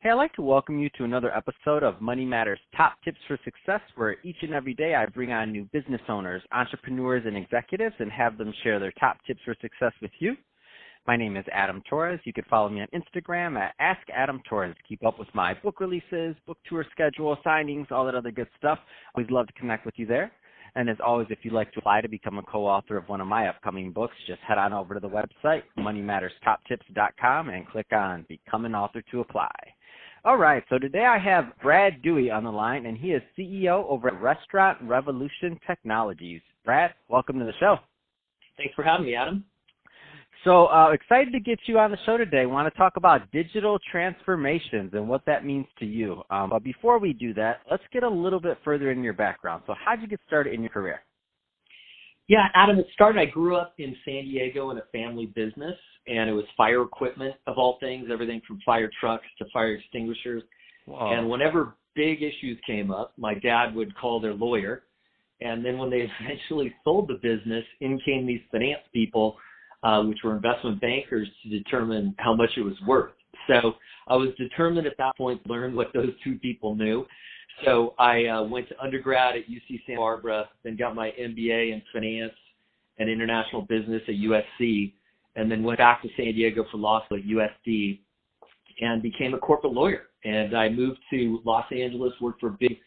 Hey, I'd like to welcome you to another episode of Money Matters Top Tips for Success, where each and every day I bring on new business owners, entrepreneurs, and executives and have them share their top tips for success with you. My name is Adam Torres. You can follow me on Instagram at AskAdamTorres. Keep up with my book releases, book tour schedule, signings, all that other good stuff. Always love to connect with you there. And as always, if you'd like to apply to become a co-author of one of my upcoming books, just head on over to the website, moneymatterstoptips.com, and click on Become an Author to apply. All right, so today I have Brad Duea on the line, and he is CEO over at Restaurant Revolution Technologies. Brad, welcome to the show. Thanks for having me, Adam. So excited to get you on the show today. Want to talk about digital transformations and what that means to you. But before we do that, let's get a little bit further into your background. So how did you get started in your career? Yeah, Adam, I grew up in San Diego in a family business, and it was fire equipment of all things, everything from fire trucks to fire extinguishers. Wow. And whenever big issues came up, my dad would call their lawyer. And then when they eventually sold the business, in came these finance people, which were investment bankers, to determine how much it was worth. So I was determined at that point to learn what those two people knew. So I went to undergrad at UC Santa Barbara, then got my MBA in finance and international business at USC, and then went back to San Diego for law school at USD and became a corporate lawyer. And I moved to Los Angeles, worked for a big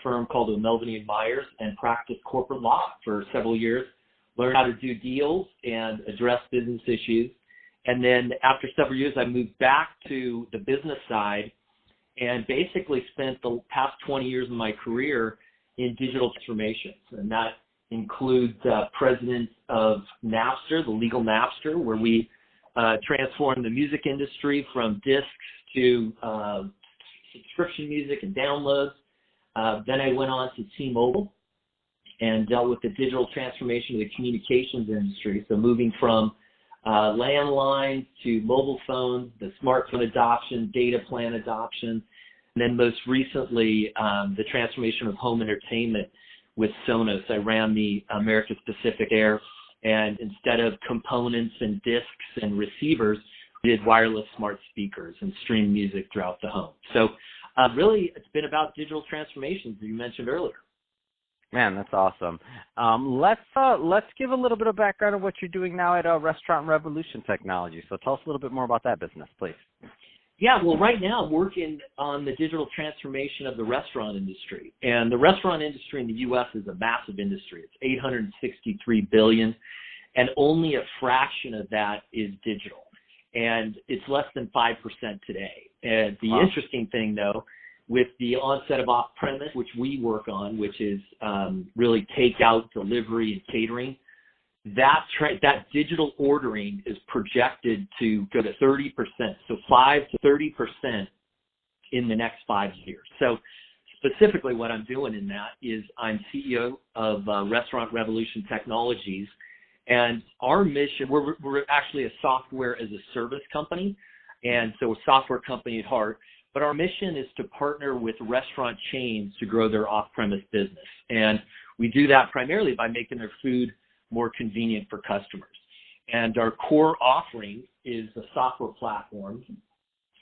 firm called Melvin & Myers, and practiced corporate law for several years, learned how to do deals and address business issues. And then after several years, I moved back to the business side and basically spent the past 20 years of my career in digital transformations. And that includes president of Napster, the legal Napster, where we transformed the music industry from discs to subscription music and downloads. Then I went on to T-Mobile and dealt with the digital transformation of the communications industry. So moving from landlines to mobile phones, the smartphone adoption, data plan adoption, and then most recently, the transformation of home entertainment with Sonos. I ran the America's Pacific Air, and instead of components and discs and receivers, we did wireless smart speakers and streamed music throughout the home. So really, it's been about digital transformations, as you mentioned earlier. Man, that's awesome. Let's give a little bit of background on what you're doing now at Restaurant Revolution Technology. So tell us a little bit more about that business, please. Yeah, well, right now I'm working on the digital transformation of the restaurant industry. And the restaurant industry in the U.S. is a massive industry. It's $863 billion, and only a fraction of that is digital. And it's less than 5% today. And the interesting thing, though, with the onset of off-premise, which we work on, which is really takeout, delivery, and catering, that digital ordering is projected to go to 30%, so 5 to 30% in the next 5 years. So specifically what I'm doing in that is I'm CEO of Restaurant Revolution Technologies, and our mission, we're actually a software as a service company, and so a software company at heart. But our mission is to partner with restaurant chains to grow their off-premise business. And we do that primarily by making their food more convenient for customers. And our core offering is a software platform,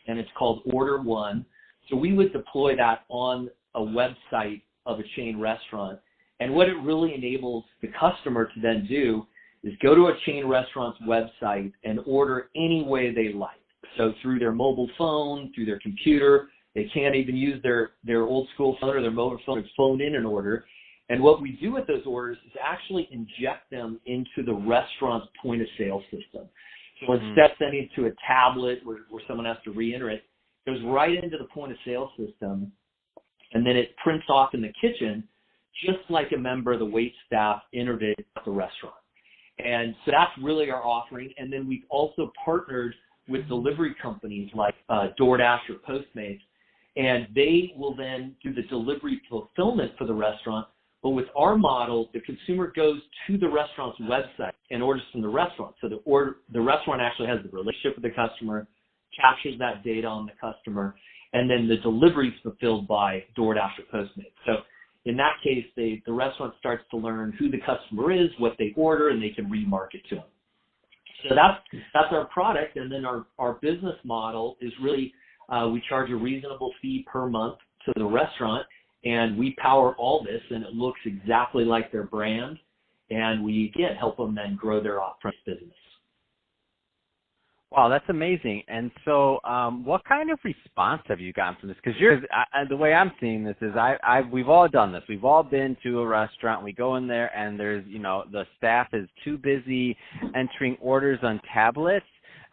and it's called Order One. So we would deploy that on a website of a chain restaurant. And what it really enables the customer to then do is go to a chain restaurant's website and order any way they like. So through their mobile phone, through their computer, they can't even use their old school phone or their mobile phone to phone in an order. And what we do with those orders is actually inject them into the restaurant's point of sale system. So instead of sending it to a tablet where someone has to re-enter it, it goes right into the point of sale system, and then it prints off in the kitchen just like a member of the wait staff entered it at the restaurant. And so that's really our offering. And then we've also partnered with delivery companies like DoorDash or Postmates, and they will then do the delivery fulfillment for the restaurant. But with our model, the consumer goes to the restaurant's website and orders from the restaurant. So the restaurant actually has the relationship with the customer, captures that data on the customer, and then the delivery is fulfilled by DoorDash or Postmates. So in that case, the restaurant starts to learn who the customer is, what they order, and they can remarket to them. So that's our product, and then our business model is really We charge a reasonable fee per month to the restaurant, and we power all this, and it looks exactly like their brand. And we, again, help them then grow their off-premise business. Wow, that's amazing. And so what kind of response have you gotten from this? Because the way I'm seeing this is we've all done this. We've all been to a restaurant. We go in there, and there's, the staff is too busy entering orders on tablets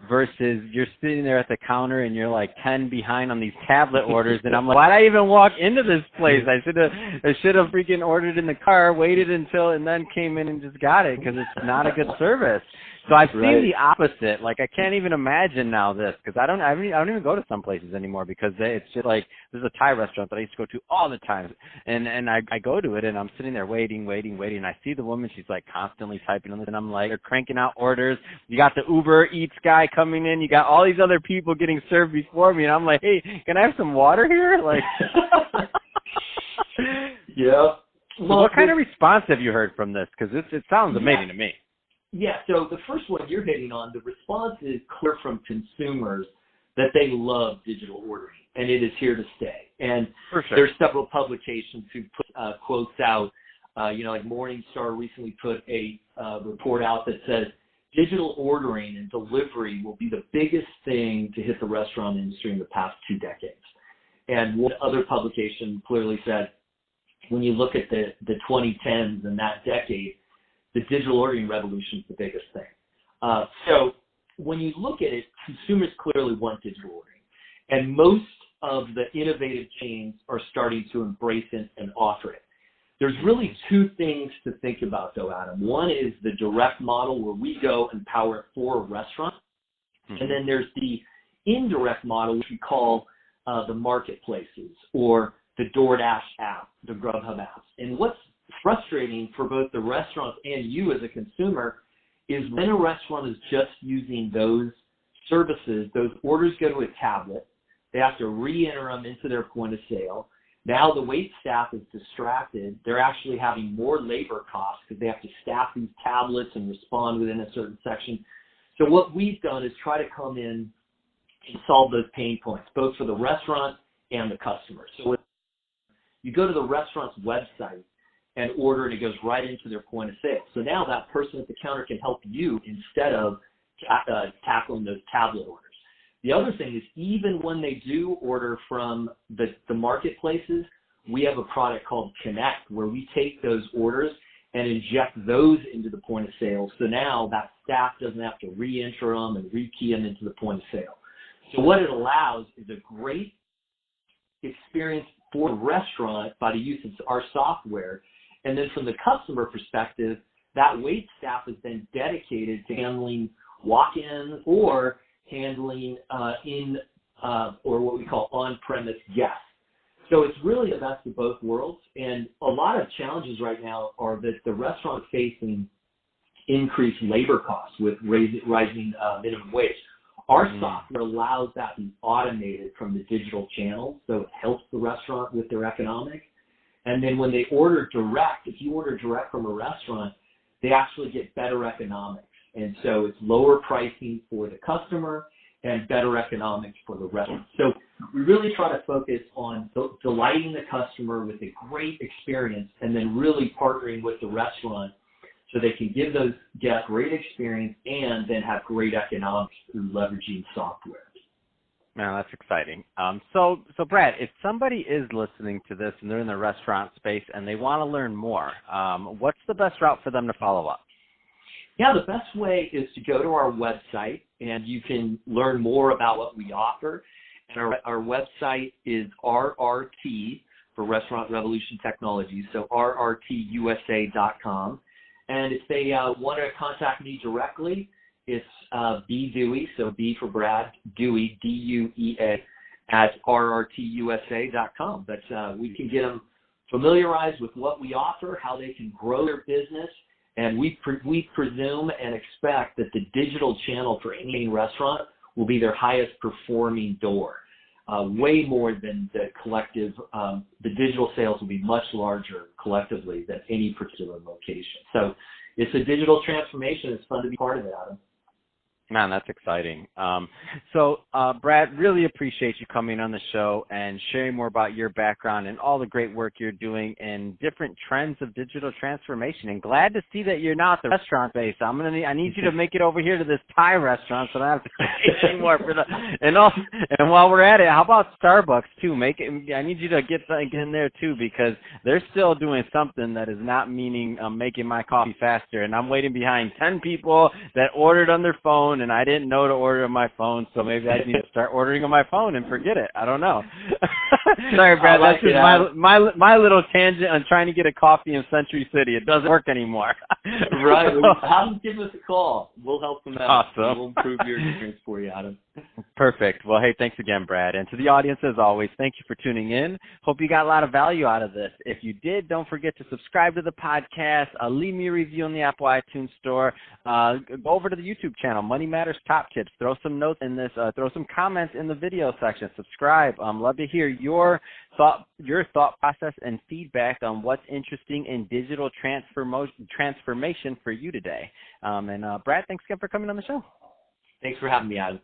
versus you're sitting there at the counter and you're like 10 behind on these tablet orders. And I'm like, why'd I even walk into this place? I should have freaking ordered in the car, waited and then came in and just got it, because it's not a good service. So I've seen the opposite. Like, I can't even imagine now this, because I don't even go to some places anymore, because it's just like, there's a Thai restaurant that I used to go to all the time, and I go to it, and I'm sitting there waiting, and I see the woman, she's like constantly typing on this, and I'm like, they're cranking out orders. You got the Uber Eats guy coming in, you got all these other people getting served before me, and I'm like, hey, can I have some water here? Like, yeah. So what kind of response have you heard from this? Because it sounds amazing to me. Yeah, so the first one you're hitting on, the response is clear from consumers that they love digital ordering, and it is here to stay. And there's several publications who put quotes out. Like Morningstar recently put a report out that says digital ordering and delivery will be the biggest thing to hit the restaurant industry in the past 2 decades. And one other publication clearly said, when you look at the 2010s and that decade, the digital ordering revolution is the biggest thing. So when you look at it, consumers clearly want digital ordering. And most of the innovative chains are starting to embrace it and offer it. There's really 2 things to think about, though, Adam. One is the direct model, where we go and power it for a restaurant. Mm-hmm. And then there's the indirect model, which we call the marketplaces, or the DoorDash app, the Grubhub apps. And what's frustrating for both the restaurants and you as a consumer is when a restaurant is just using those services, those orders go to a tablet. They have to re-enter them into their point of sale. Now the wait staff is distracted. They're actually having more labor costs because they have to staff these tablets and respond within a certain section. So what we've done is try to come in and solve those pain points, both for the restaurant and the customer. So you go to the restaurant's website and order, and it goes right into their point of sale. So now that person at the counter can help you instead of tackling those tablet orders. The other thing is, even when they do order from the marketplaces, we have a product called Connect, where we take those orders and inject those into the point of sale. So now that staff doesn't have to re-enter them and re-key them into the point of sale. So what it allows is a great experience for the restaurant by the use of our software. And then from the customer perspective, that wait staff is then dedicated to handling walk-ins or handling or what we call on-premise guests. So it's really the best of both worlds. And a lot of challenges right now are that the restaurant is facing increased labor costs with rising minimum wage. Our software allows that to be automated from the digital channel, so it helps the restaurant with their economics. And then when they order direct, if you order direct from a restaurant, they actually get better economics. And so it's lower pricing for the customer and better economics for the restaurant. So we really try to focus on delighting the customer with a great experience, and then really partnering with the restaurant so they can give those guests great experience and then have great economics through leveraging software. Man, that's exciting. So Brad, if somebody is listening to this and they're in the restaurant space and they want to learn more, what's the best route for them to follow up? Yeah, the best way is to go to our website, and you can learn more about what we offer. And our website is RRT for Restaurant Revolution Technologies, so rrtusa.com. And if they want to contact me directly, it's Duea, so B for Brad, Duea, D-U-E-A, at rrtusa.com. But we can get them familiarized with what we offer, how they can grow their business, and we presume and expect that the digital channel for any restaurant will be their highest performing door, way more than the collective. The digital sales will be much larger collectively than any particular location. So it's a digital transformation. It's fun to be part of it, Adam. Man, that's exciting. So, Brad, really appreciate you coming on the show and sharing more about your background and all the great work you're doing in different trends of digital transformation. And glad to see that you're now at the restaurant base. I need you to make it over here to this Thai restaurant so I don't have to pay anymore for the. And while we're at it, how about Starbucks too? I need you to get in there too, because they're still doing something that is not meaning making my coffee faster. And I'm waiting behind 10 people that ordered on their phone, and I didn't know to order on my phone, so maybe I need to start ordering on my phone and forget it. I don't know. Sorry, Brad, that's just my little tangent on trying to get a coffee in Century City. It doesn't work anymore. Right. Have them give us a call. We'll help them out. Awesome. We'll improve your experience for you, Adam. Perfect. Well, hey, thanks again, Brad. And to the audience, as always, thank you for tuning in. Hope you got a lot of value out of this. If you did, don't forget to subscribe to the podcast. Leave me a review on the Apple iTunes Store. Go over to the YouTube channel, Money Matters Top Tips. Throw some notes in this. Throw some comments in the video section. Subscribe. Love to hear your thought process and feedback on what's interesting in digital transformation for you today. And Brad, thanks again for coming on the show. Thanks for having me, Adam.